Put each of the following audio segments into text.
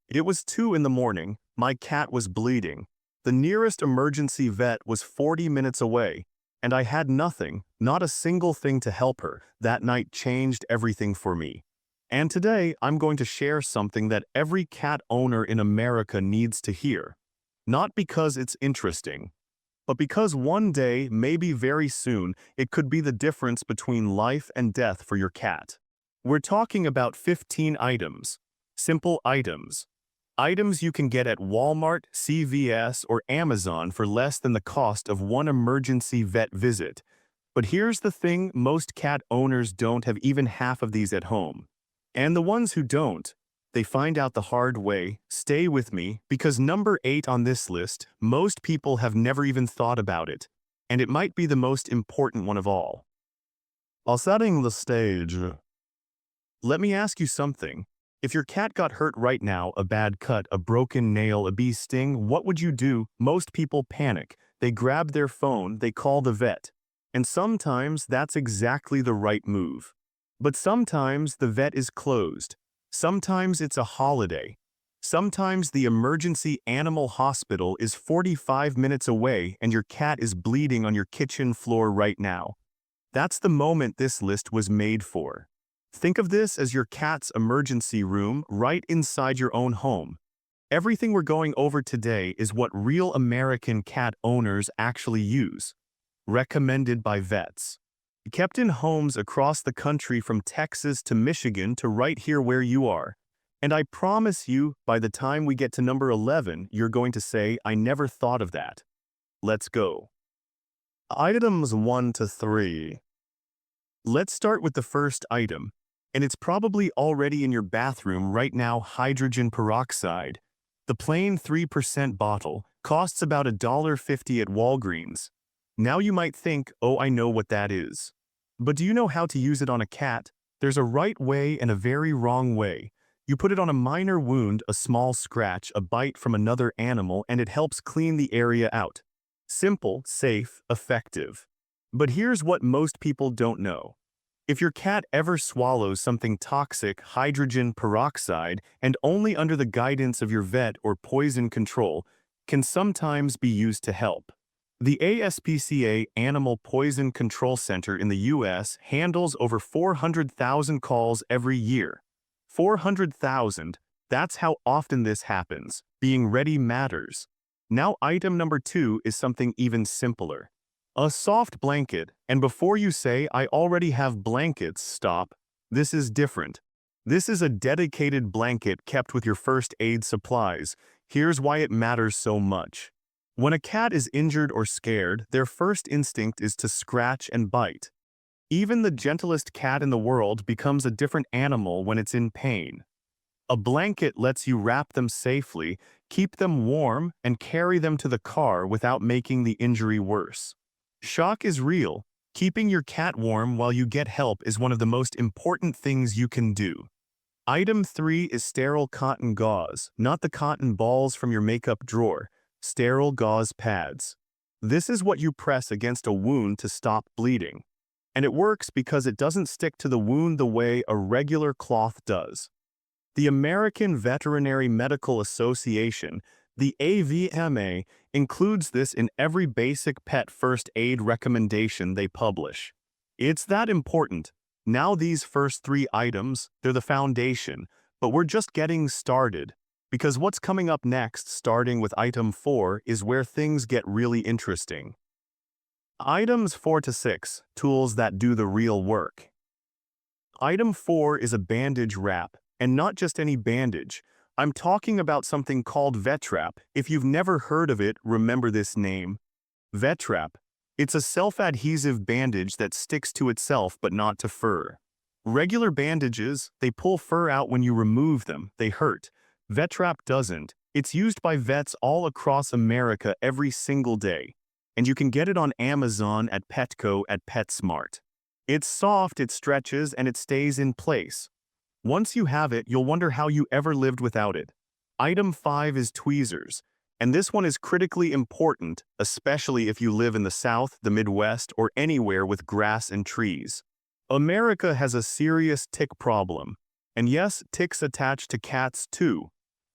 It was 2 in the morning. My cat was bleeding. The nearest emergency vet was 40 minutes away, and I had nothing, not a single thing to help her. That night changed everything for me. And today, I'm going to share something that every cat owner in America needs to hear. Not because it's interesting, but because one day, maybe very soon, it could be the difference between life and death for your cat. We're talking about 15 items. Simple items. Items you can get at Walmart, CVS, or Amazon for less than the cost of one emergency vet visit. But here's the thing, most cat owners don't have even half of these at home. And the ones who don't, they find out the hard way. Stay with me, because number 8 on this list, most people have never even thought about it. And it might be the most important one of all. While setting the stage, let me ask you something. If your cat got hurt right now, a bad cut, a broken nail, a bee sting, what would you do? Most people panic. They grab their phone, they call the vet. And sometimes that's exactly the right move. But sometimes the vet is closed. Sometimes it's a holiday. Sometimes the emergency animal hospital is 45 minutes away and your cat is bleeding on your kitchen floor right now. That's the moment this list was made for. Think of this as your cat's emergency room right inside your own home. Everything we're going over today is what real American cat owners actually use. Recommended by vets. Kept in homes across the country from Texas to Michigan to right here where you are. And I promise you, by the time we get to number 11, you're going to say, I never thought of that. Let's go. Items 1 to 3. Let's start with the first item. And it's probably already in your bathroom right now, hydrogen peroxide. The plain 3% bottle costs about $1.50 at Walgreens. Now you might think, oh, I know what that is. But do you know how to use it on a cat? There's a right way and a very wrong way. You put it on a minor wound, a small scratch, a bite from another animal, and it helps clean the area out. Simple, safe, effective. But here's what most people don't know. If your cat ever swallows something toxic, hydrogen peroxide, and only under the guidance of your vet or poison control, can sometimes be used to help. The ASPCA Animal Poison Control Center in the U.S. handles over 400,000 calls every year. 400,000, that's how often this happens. Being ready matters. Now item number 2 is something even simpler. A soft blanket, and before you say, I already have blankets, stop. This is different. This is a dedicated blanket kept with your first aid supplies. Here's why it matters so much. When a cat is injured or scared, their first instinct is to scratch and bite. Even the gentlest cat in the world becomes a different animal when it's in pain. A blanket lets you wrap them safely, keep them warm, and carry them to the car without making the injury worse. Shock is real. Keeping your cat warm while you get help is one of the most important things you can do. Item 3 is sterile cotton gauze, not the cotton balls from your makeup drawer. Sterile gauze pads. This is what you press against a wound to stop bleeding. And it works because it doesn't stick to the wound the way a regular cloth does. The American Veterinary Medical Association, the AVMA, includes this in every basic pet first aid recommendation they publish. It's that important. Now these first 3 items, they're the foundation, but we're just getting started. Because what's coming up next, starting with item 4, is where things get really interesting. Items 4 to 6, tools that do the real work. Item 4 is a bandage wrap, and not just any bandage. I'm talking about something called Vetrap. If you've never heard of it, remember this name. Vetrap. It's a self-adhesive bandage that sticks to itself but not to fur. Regular bandages, they pull fur out when you remove them, they hurt. Vetrap doesn't. It's used by vets all across America every single day. And you can get it on Amazon, at Petco, at PetSmart. It's soft, it stretches, and it stays in place. Once you have it, you'll wonder how you ever lived without it. Item 5 is tweezers. And this one is critically important, especially if you live in the South, the Midwest, or anywhere with grass and trees. America has a serious tick problem. And yes, ticks attach to cats too.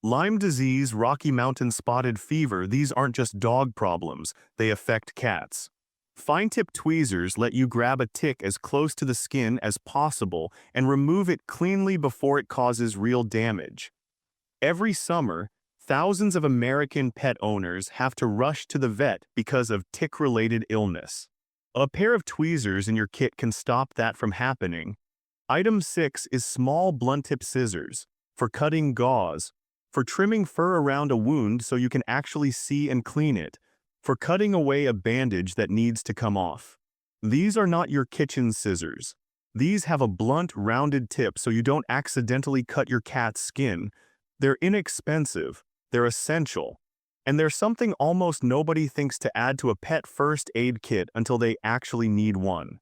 Lyme disease, Rocky Mountain spotted fever, these aren't just dog problems, they affect cats. Fine-tip tweezers let you grab a tick as close to the skin as possible and remove it cleanly before it causes real damage. Every summer, thousands of American pet owners have to rush to the vet because of tick-related illness. A pair of tweezers in your kit can stop that from happening. Item 6 is small blunt-tip scissors for cutting gauze, for trimming fur around a wound so you can actually see and clean it, for cutting away a bandage that needs to come off. These are not your kitchen scissors. These have a blunt, rounded tip so you don't accidentally cut your cat's skin. They're inexpensive, they're essential, and they're something almost nobody thinks to add to a pet first aid kit until they actually need one.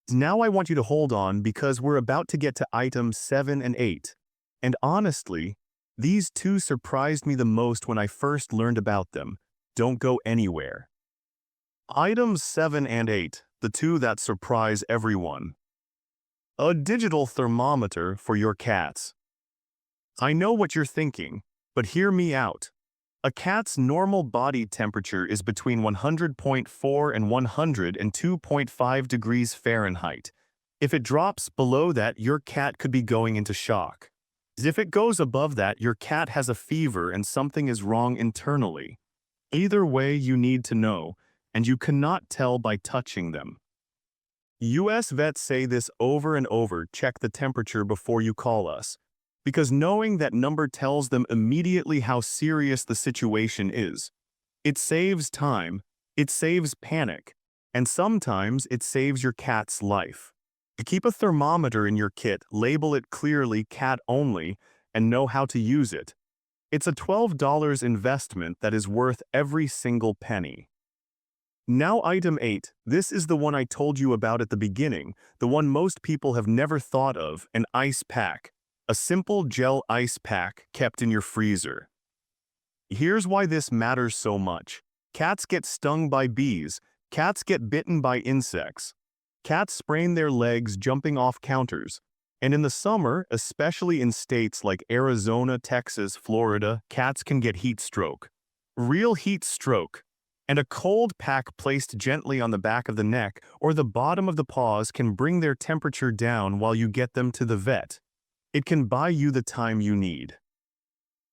Now I want you to hold on because we're about to get to items 7 and 8. And honestly, these two surprised me the most when I first learned about them. Don't go anywhere. Items 7 and 8, the two that surprise everyone. A digital thermometer for your cats. I know what you're thinking, but hear me out. A cat's normal body temperature is between 100.4 and 102.5 degrees Fahrenheit. If it drops below that, your cat could be going into shock. If it goes above that, your cat has a fever and something is wrong internally. Either way, you need to know, and you cannot tell by touching them. US vets say this over and over: check the temperature before you call us, because knowing that number tells them immediately how serious the situation is. It saves time, it saves panic, and sometimes it saves your cat's life. To keep a thermometer in your kit, label it clearly cat only, and know how to use it. It's a $12 investment that is worth every single penny. Now item 8, this is the one I told you about at the beginning, the one most people have never thought of, an ice pack. A simple gel ice pack kept in your freezer. Here's why this matters so much. Cats get stung by bees, cats get bitten by insects. Cats sprain their legs jumping off counters, and in the summer, especially in states like Arizona, Texas, Florida, cats can get heat stroke. Real heat stroke. And a cold pack placed gently on the back of the neck or the bottom of the paws can bring their temperature down while you get them to the vet. It can buy you the time you need.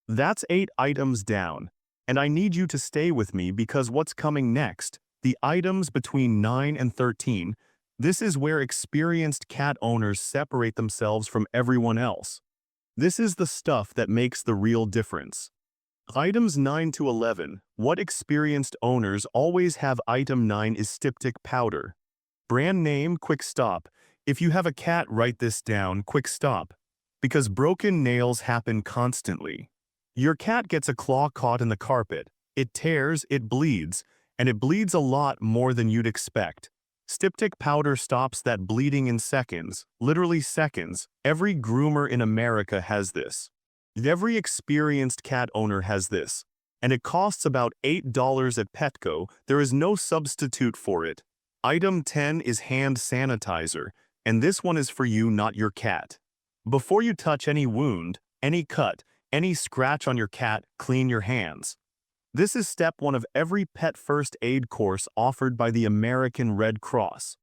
That's 8 items down, and I need you to stay with me because what's coming next, the items between 9 and 13, this is where experienced cat owners separate themselves from everyone else. This is the stuff that makes the real difference. Items 9 to 11, what experienced owners always have. Item 9 is styptic powder. Brand name, Quick Stop. If you have a cat, write this down, Quick Stop. Because broken nails happen constantly. Your cat gets a claw caught in the carpet. It tears, it bleeds, and it bleeds a lot more than you'd expect. Styptic powder stops that bleeding in seconds, literally seconds. Every groomer in America has this. Every experienced cat owner has this. And it costs about $8 at Petco. There is no substitute for it. Item 10 is hand sanitizer, and this one is for you, not your cat. Before you touch any wound, any cut, any scratch on your cat, clean your hands. This is step 1 of every pet first aid course offered by the American Red Cross.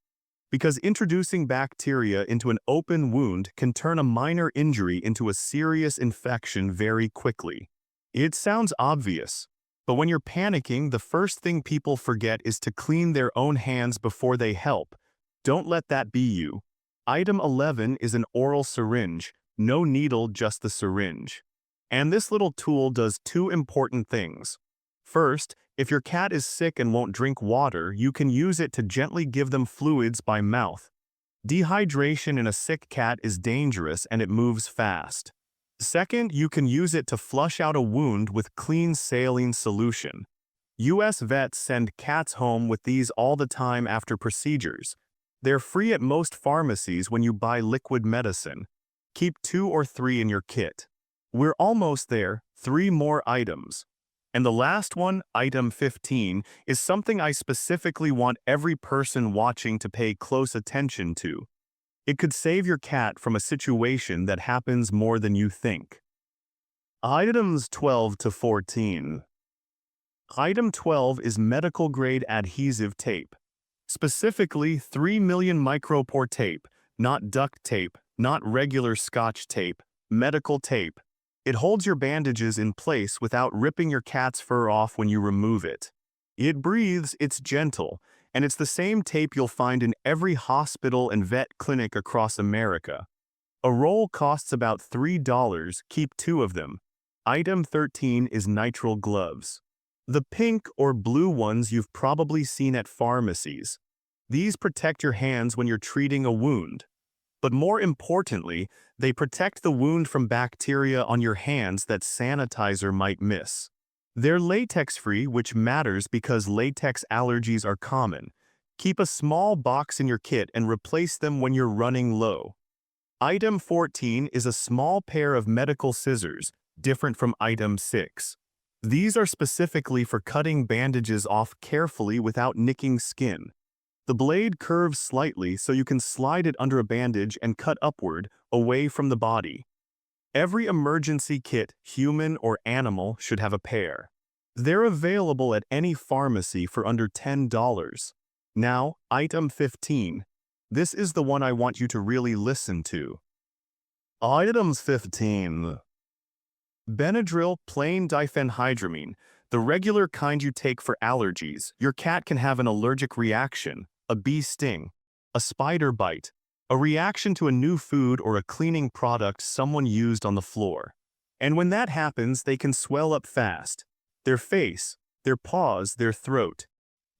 Because introducing bacteria into an open wound can turn a minor injury into a serious infection very quickly. It sounds obvious, but when you're panicking, the first thing people forget is to clean their own hands before they help. Don't let that be you. Item 11 is an oral syringe. No needle, just the syringe. And this little tool does 2 important things. First, if your cat is sick and won't drink water, you can use it to gently give them fluids by mouth. Dehydration in a sick cat is dangerous and it moves fast. Second, you can use it to flush out a wound with clean saline solution. US vets send cats home with these all the time after procedures. They're free at most pharmacies when you buy liquid medicine. Keep 2 or 3 in your kit. We're almost there, 3 more items. And the last one, item 15, is something I specifically want every person watching to pay close attention to. It could save your cat from a situation that happens more than you think. Items 12 to 14. Item 12 is medical-grade adhesive tape. Specifically, 3 million micropore tape, not duct tape, not regular Scotch tape, medical tape. It holds your bandages in place without ripping your cat's fur off when you remove it. It breathes, it's gentle, and it's the same tape you'll find in every hospital and vet clinic across America. A roll costs about $3, keep 2 of them. Item 13 is nitrile gloves. The pink or blue ones you've probably seen at pharmacies. These protect your hands when you're treating a wound. But more importantly, they protect the wound from bacteria on your hands that sanitizer might miss. They're latex-free, which matters because latex allergies are common. Keep a small box in your kit and replace them when you're running low. Item 14 is a small pair of medical scissors, different from item 6. These are specifically for cutting bandages off carefully without nicking skin. The blade curves slightly so you can slide it under a bandage and cut upward, away from the body. Every emergency kit, human or animal, should have a pair. They're available at any pharmacy for under $10. Now, item 15. This is the one I want you to really listen to. Items 15. Benadryl plain diphenhydramine, the regular kind you take for allergies. Your cat can have an allergic reaction, a bee sting, a spider bite, a reaction to a new food or a cleaning product someone used on the floor. And when that happens, they can swell up fast. Their face, their paws, their throat.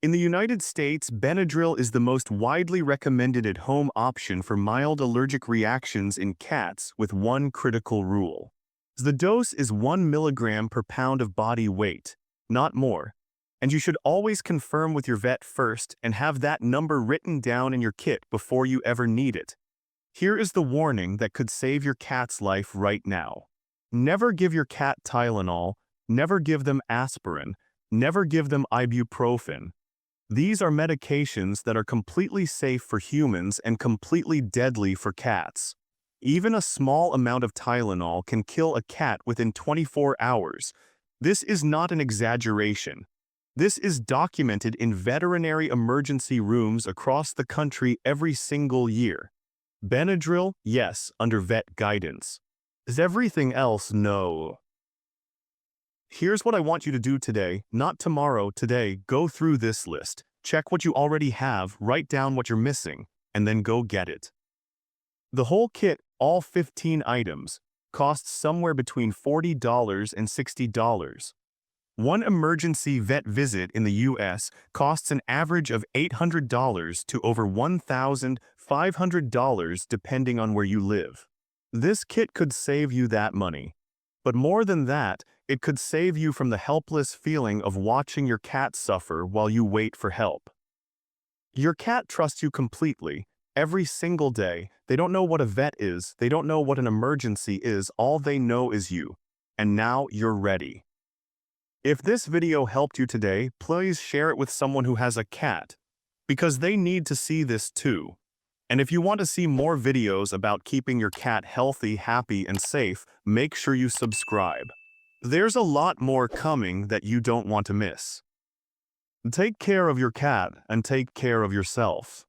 In the United States, Benadryl is the most widely recommended at-home option for mild allergic reactions in cats with one critical rule. The dose is 1 milligram per pound of body weight, not more. And you should always confirm with your vet first and have that number written down in your kit before you ever need it. Here is the warning that could save your cat's life right now. Never give your cat Tylenol, never give them aspirin, never give them ibuprofen. These are medications that are completely safe for humans and completely deadly for cats. Even a small amount of Tylenol can kill a cat within 24 hours. This is not an exaggeration. This is documented in veterinary emergency rooms across the country every single year. Benadryl, yes, under vet guidance. Is everything else, no. Here's what I want you to do today, not tomorrow, today. Go through this list, check what you already have, write down what you're missing, and then go get it. The whole kit, all 15 items, costs somewhere between $40 and $60. One emergency vet visit in the U.S. costs an average of $800 to over $1,500 depending on where you live. This kit could save you that money. But more than that, it could save you from the helpless feeling of watching your cat suffer while you wait for help. Your cat trusts you completely, every single day. They don't know what a vet is, they don't know what an emergency is, all they know is you. And now you're ready. If this video helped you today, please share it with someone who has a cat, because they need to see this too. And if you want to see more videos about keeping your cat healthy, happy, and safe, make sure you subscribe. There's a lot more coming that you don't want to miss. Take care of your cat and take care of yourself.